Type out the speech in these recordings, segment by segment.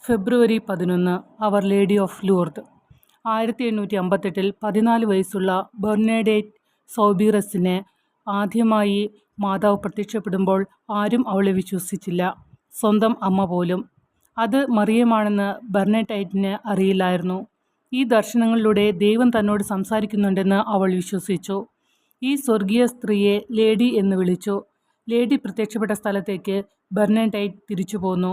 February 11 our lady of Lourdes. 1858 14 വയസ്സുള്ള ബെർണഡേറ്റ് സൗബിറസിന് ആദ്യമായി മാതാവ് പ്രത്യക്ഷപ്പെടുമ്പോൾ ആരും അവളെ വിശ്വസിച്ചില്ല, സ്വന്തം അമ്മ പോലും. അത് മറിയമാണെന്ന് ബെർണഡേറ്റിന് അറിയില്ലായിരുന്നു. ഈ ദർശനങ്ങളിലൂടെ ദൈവം തന്നോട് സംസാരിക്കുന്നുണ്ടെന്ന് അവൾ വിശ്വസിച്ചു. ഈ സ്വർഗീയ സ്ത്രീയെ ലേഡി എന്ന് വിളിച്ചു. ലേഡി പ്രത്യക്ഷപ്പെട്ട സ്ഥലത്തേക്ക് ബെർണഡേറ്റ് തിരിച്ചു പോന്നു.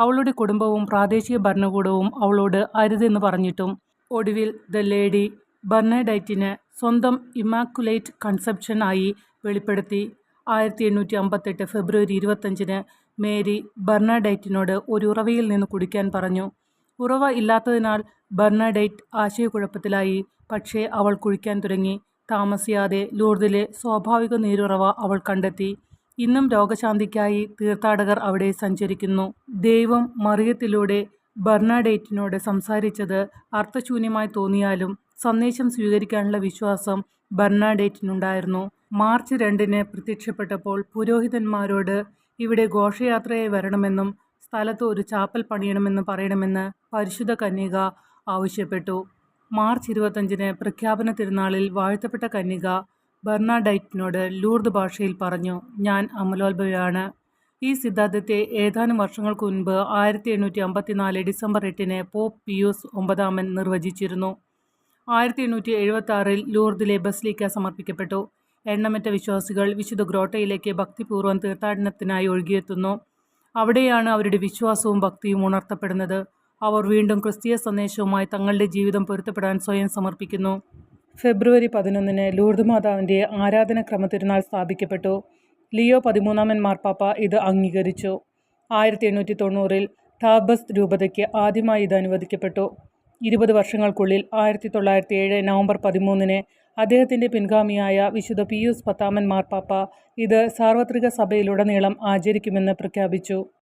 അവളുടെ കുടുംബവും പ്രാദേശിക ഭരണകൂടവും അവളോട് അരുതെന്ന് പറഞ്ഞിട്ടും ഒടുവിൽ ദ ലേഡി ബെർണഡേറ്റിന് സ്വന്തം ഇമ്മാക്കുലേറ്റ് കൺസെപ്ഷൻ ആയി വെളിപ്പെടുത്തി. 1858 ഫെബ്രുവരി 25 മേരി ബെർണഡേറ്റിനോട് ഒരു ഉറവയിൽ നിന്ന് കുടിക്കാൻ പറഞ്ഞു. ഉറവ ഇല്ലാത്തതിനാൽ ബെർണഡേറ്റ് ആശയക്കുഴപ്പത്തിലായി. പക്ഷേ അവൾ കുടിക്കാൻ തുടങ്ങി. താമസിയാതെ ലൂർദിലെ സ്വാഭാവിക നീരുറവ അവൾ കണ്ടെത്തി. ഇന്നും രോഗശാന്തിക്കായി തീർത്ഥാടകർ അവിടെ സഞ്ചരിക്കുന്നു. ദൈവം മറിയത്തിലൂടെ ബെർണഡേറ്റിനോട് സംസാരിച്ചത് അർത്ഥശൂന്യമായി തോന്നിയാലും സന്ദേശം സ്വീകരിക്കാനുള്ള വിശ്വാസം ബെർണഡേറ്റിനുണ്ടായിരുന്നു. മാർച്ച് 2 പ്രത്യക്ഷപ്പെട്ടപ്പോൾ പുരോഹിതന്മാരോട് ഇവിടെ ഘോഷയാത്രയായി വരണമെന്നും സ്ഥലത്ത് ഒരു ചാപ്പൽ പണിയണമെന്നും പറയണമെന്ന് പരിശുദ്ധ കന്യക ആവശ്യപ്പെട്ടു. മാർച്ച് 25 പ്രഖ്യാപന തിരുനാളിൽ വാഴ്ത്തപ്പെട്ട കന്യക ബെർണഡേറ്റിനോട് ലൂർദ് ഭാഷയിൽ പറഞ്ഞു, ഞാൻ അമലോത്ഭവയാണ്. ഈ സിദ്ധാന്തത്തെ ഏതാനും വർഷങ്ങൾക്ക് മുൻപ് 1854 ഡിസംബർ 8 പോപ്പ് പിയൂസ് 9 നിർവചിച്ചിരുന്നു. 1876 ലൂർദിലെ ബസിലിക്ക സമർപ്പിക്കപ്പെട്ടു. എണ്ണമറ്റ വിശ്വാസികൾ വിശുദ്ധ ഗ്രോട്ടയിലേക്ക് ഭക്തിപൂർവ്വം തീർത്ഥാടനത്തിനായി ഒഴുകിയെത്തുന്നു. അവിടെയാണ് അവരുടെ വിശ്വാസവും ഭക്തിയും ഉണർത്തപ്പെടുന്നത്. അവർ വീണ്ടും ക്രിസ്തീയ സന്ദേശവുമായി തങ്ങളുടെ ജീവിതം പൊരുത്തപ്പെടാൻ സ്വയം സമർപ്പിക്കുന്നു. ഫെബ്രുവരി 11 ലൂർദ് മാതാവിൻ്റെ ആരാധനക്രമ തിരുനാൾ സ്ഥാപിക്കപ്പെട്ടു. ലിയോ 13 മാർപ്പാപ്പ ഇത് അംഗീകരിച്ചു. 1890 ടാബസ് രൂപതയ്ക്ക് ആദ്യമായി ഇത് അനുവദിക്കപ്പെട്ടു. 20 വർഷങ്ങൾക്കുള്ളിൽ 1907 നവംബർ 13 അദ്ദേഹത്തിൻ്റെ പിൻഗാമിയായ വിശുദ്ധ പിയൂസ് 10 മാർപ്പാപ്പ ഇത് സാർവത്രിക സഭയിലുടനീളം ആചരിക്കുമെന്ന് പ്രഖ്യാപിച്ചു.